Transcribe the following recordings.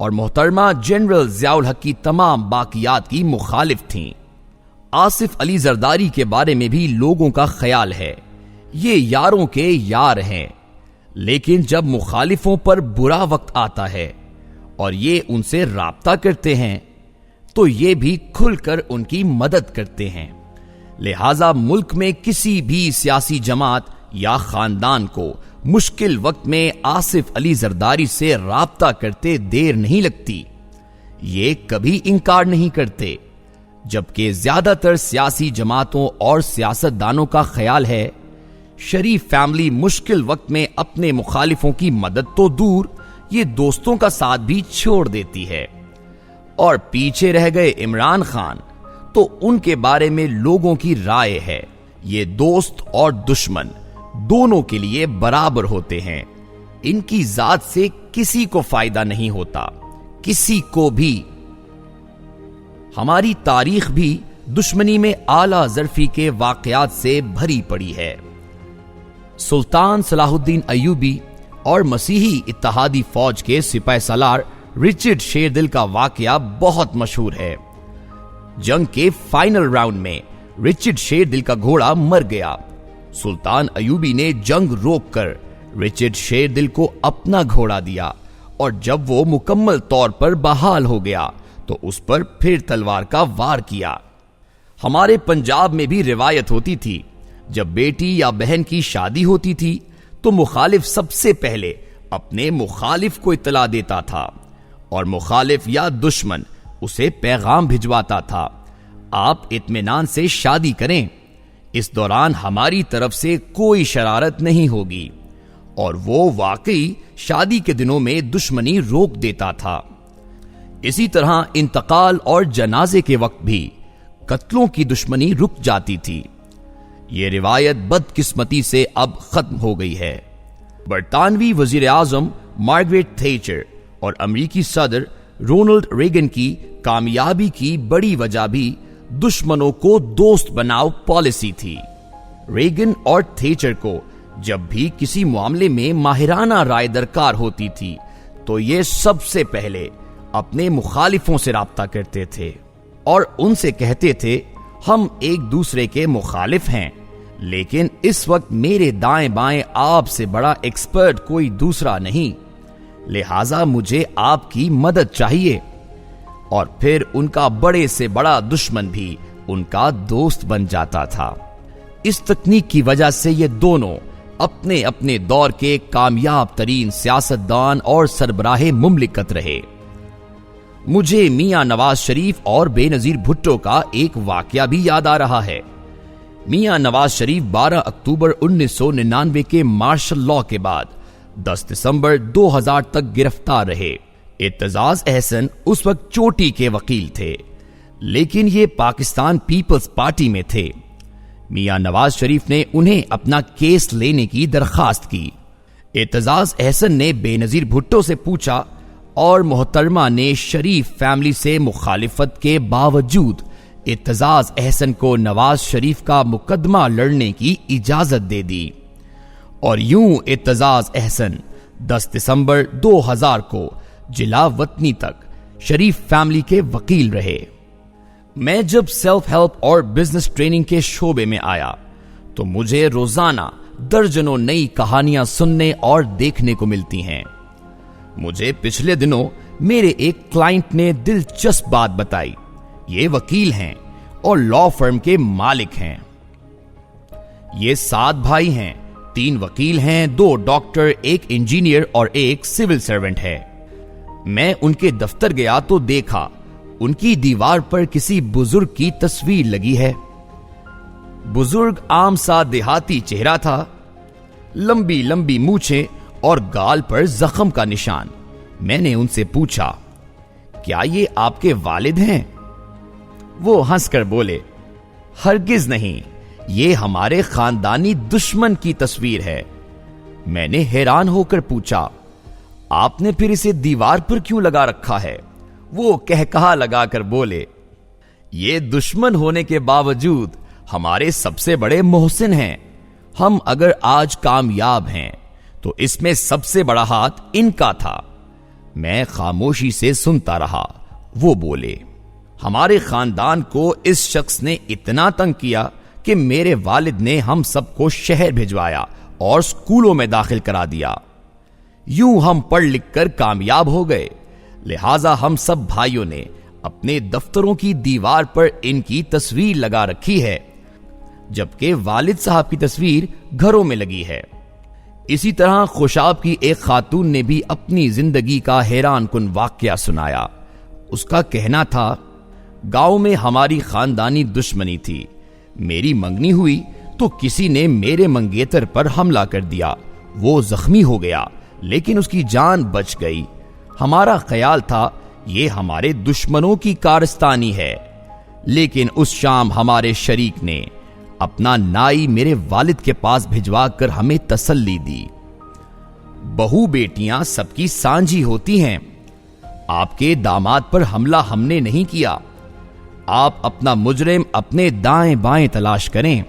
اور محترمہ جنرل ضیاء الحق کی تمام باقیات کی مخالف تھیں۔ آصف علی زرداری کے بارے میں بھی لوگوں کا خیال ہے یہ یاروں کے یار ہیں، لیکن جب مخالفوں پر برا وقت آتا ہے اور یہ ان سے رابطہ کرتے ہیں تو یہ بھی کھل کر ان کی مدد کرتے ہیں۔ لہذا ملک میں کسی بھی سیاسی جماعت یا خاندان کو مشکل وقت میں آصف علی زرداری سے رابطہ کرتے دیر نہیں لگتی، یہ کبھی انکار نہیں کرتے، جبکہ زیادہ تر سیاسی جماعتوں اور سیاستدانوں کا خیال ہے شریف فیملی مشکل وقت میں اپنے مخالفوں کی مدد تو دور یہ دوستوں کا ساتھ بھی چھوڑ دیتی ہے۔ اور پیچھے رہ گئے عمران خان تو ان کے بارے میں لوگوں کی رائے ہے یہ دوست اور دشمن دونوں کے لیے برابر ہوتے ہیں، ان کی ذات سے کسی کو فائدہ نہیں ہوتا، کسی کو بھی۔ ہماری تاریخ بھی دشمنی میں اعلیٰ ظرفی کے واقعات سے بھری پڑی ہے۔ سلطان صلاح الدین ایوبی اور مسیحی اتحادی فوج کے سپہ سالار رچرڈ شیردل کا واقعہ بہت مشہور ہے۔ جنگ کے فائنل راؤنڈ میں رچرڈ شیردل کا گھوڑا مر گیا۔ سلطان ایوبی نے جنگ روک کر رچرڈ شیردل کو اپنا گھوڑا دیا اور جب وہ مکمل طور پر بحال ہو گیا تو اس پر پھر تلوار کا وار کیا۔ ہمارے پنجاب میں بھی روایت ہوتی تھی جب بیٹی یا بہن کی شادی ہوتی تھی تو مخالف سب سے پہلے اپنے مخالف کو اطلاع دیتا تھا اور مخالف یا دشمن اسے پیغام بھجواتا تھا، آپ اطمینان سے شادی کریں، اس دوران ہماری طرف سے کوئی شرارت نہیں ہوگی، اور وہ واقعی شادی کے دنوں میں دشمنی روک دیتا تھا۔ اسی طرح انتقال اور جنازے کے وقت بھی قتلوں کی دشمنی رک جاتی تھی۔ یہ روایت بدقسمتی سے اب ختم ہو گئی ہے۔ برطانوی وزیر اعظم مارگریٹ تھیچر اور امریکی صدر رونلڈ ریگن کی کامیابی کی بڑی وجہ بھی دشمنوں کو دوست بناؤ پالیسی تھی۔ ریگن اور تھیچر کو جب بھی کسی معاملے میں ماہرانہ رائے درکار ہوتی تھی تو یہ سب سے پہلے اپنے مخالفوں سے رابطہ کرتے تھے اور ان سے کہتے تھے ہم ایک دوسرے کے مخالف ہیں، لیکن اس وقت میرے دائیں بائیں آپ سے بڑا ایکسپرٹ کوئی دوسرا نہیں، لہٰذا مجھے آپ کی مدد چاہیے، اور پھر ان کا بڑے سے بڑا دشمن بھی ان کا دوست بن جاتا تھا۔ اس تکنیک کی وجہ سے یہ دونوں اپنے اپنے دور کے کامیاب ترین سیاستدان اور سربراہ مملکت رہے۔ مجھے میاں نواز شریف اور بے نظیر بھٹو کا ایک واقعہ بھی یاد آ رہا ہے۔ میاں نواز شریف 12 اکتوبر 1999 کے مارشل لاء کے بعد 10 دسمبر 2000 تک گرفتار رہے۔ اعتزاز احسن اس وقت چوٹی کے وکیل تھے، لیکن یہ پاکستان پیپلز پارٹی میں تھے۔ میاں نواز شریف نے انہیں اپنا کیس لینے کی درخواست کی۔ اعتزاز احسن نے بے نظیر بھٹو سے پوچھا اور محترمہ نے شریف فیملی سے مخالفت کے باوجود اعتزاز احسن کو نواز شریف کا مقدمہ لڑنے کی اجازت دے دی، اور یوں اعتزاز احسن 10 دسمبر 2000 کو جلا وطنی تک شریف فیملی کے وکیل رہے۔ میں جب سیلف ہیلپ اور بزنس ٹریننگ کے شعبے میں آیا تو مجھے روزانہ درجنوں نئی کہانیاں سننے اور دیکھنے کو ملتی ہیں۔ مجھے پچھلے دنوں میرے ایک کلائنٹ نے دلچسپ بات بتائی۔ یہ وکیل ہیں اور لا فرم کے مالک ہیں۔ یہ 7 بھائی ہیں، 3 وکیل ہیں، 2 ڈاکٹر، 1 انجینئر اور 1 سول سرونٹ ہے۔ میں ان کے دفتر گیا تو دیکھا ان کی دیوار پر کسی بزرگ کی تصویر لگی ہے۔ بزرگ عام سا دیہاتی چہرہ تھا، لمبی لمبی مونچھیں اور گال پر زخم کا نشان۔ میں نے ان سے پوچھا، کیا یہ آپ کے والد ہیں؟ وہ ہنس کر بولے، ہرگز نہیں، یہ ہمارے خاندانی دشمن کی تصویر ہے۔ میں نے حیران ہو کر پوچھا، آپ نے پھر اسے دیوار پر کیوں لگا رکھا ہے؟ وہ کہا لگا کر بولے، یہ دشمن ہونے کے باوجود ہمارے سب سے بڑے محسن ہیں۔ ہم اگر آج کامیاب ہیں تو اس میں سب سے بڑا ہاتھ ان کا تھا۔ میں خاموشی سے سنتا رہا۔ وہ بولے، ہمارے خاندان کو اس شخص نے اتنا تنگ کیا کہ میرے والد نے ہم سب کو شہر بھجوایا اور اسکولوں میں داخل کرا دیا۔ یوں ہم پڑھ لکھ کر کامیاب ہو گئے، لہٰذا ہم سب بھائیوں نے اپنے دفتروں کی دیوار پر ان کی تصویر لگا رکھی ہے، جبکہ والد صاحب کی تصویر گھروں میں لگی ہے۔ اسی طرح خوشاب کی ایک خاتون نے بھی اپنی زندگی کا حیران کن واقعہ سنایا۔ اس کا کہنا تھا، گاؤں میں ہماری خاندانی دشمنی تھی، میری منگنی ہوئی تو کسی نے میرے منگیتر پر حملہ کر دیا، وہ زخمی ہو گیا لیکن اس کی جان بچ گئی۔ ہمارا خیال تھا یہ ہمارے دشمنوں کی کارستانی ہے، لیکن اس شام ہمارے شریک نے اپنا نائی میرے والد کے پاس بھجوا کر ہمیں تسلی دی۔ بہو بیٹیاں سب کی سانجھی ہوتی ہیں، آپ کے داماد پر حملہ ہم نے نہیں کیا، آپ اپنا مجرم اپنے دائیں بائیں تلاش کریں،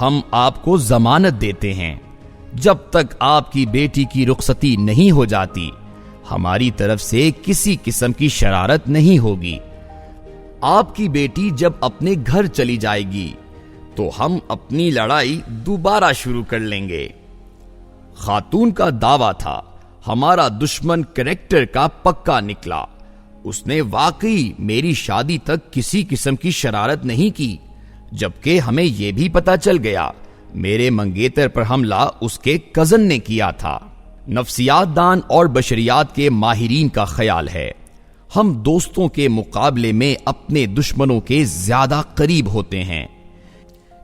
ہم آپ کو ضمانت دیتے ہیں، جب تک آپ کی بیٹی کی رخصتی نہیں ہو جاتی ہماری طرف سے کسی قسم کی شرارت نہیں ہوگی۔ آپ کی بیٹی جب اپنے گھر چلی جائے گی تو ہم اپنی لڑائی دوبارہ شروع کر لیں گے۔ خاتون کا دعویٰ تھا، ہمارا دشمن کریکٹر کا پکا نکلا، اس نے واقعی میری شادی تک کسی قسم کی شرارت نہیں کی، جبکہ ہمیں یہ بھی پتا چل گیا میرے منگیتر پر حملہ اس کے کزن نے کیا تھا۔ نفسیات دان اور بشریات کے ماہرین کا خیال ہے ہم دوستوں کے مقابلے میں اپنے دشمنوں کے زیادہ قریب ہوتے ہیں،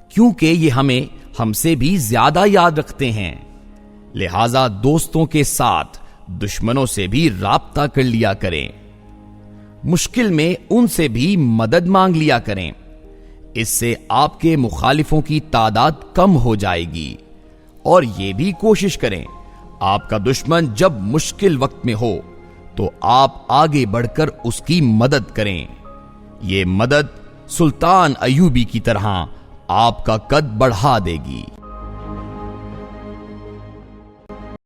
کیونکہ یہ ہم سے بھی زیادہ یاد رکھتے ہیں، لہذا دوستوں کے ساتھ دشمنوں سے بھی رابطہ کر لیا کریں، مشکل میں ان سے بھی مدد مانگ لیا کریں، اس سے آپ کے مخالفوں کی تعداد کم ہو جائے گی۔ اور یہ بھی کوشش کریں آپ کا دشمن جب مشکل وقت میں ہو تو آپ آگے بڑھ کر اس کی مدد کریں، یہ مدد سلطان ایوبی کی طرح آپ کا قد بڑھا دے گی۔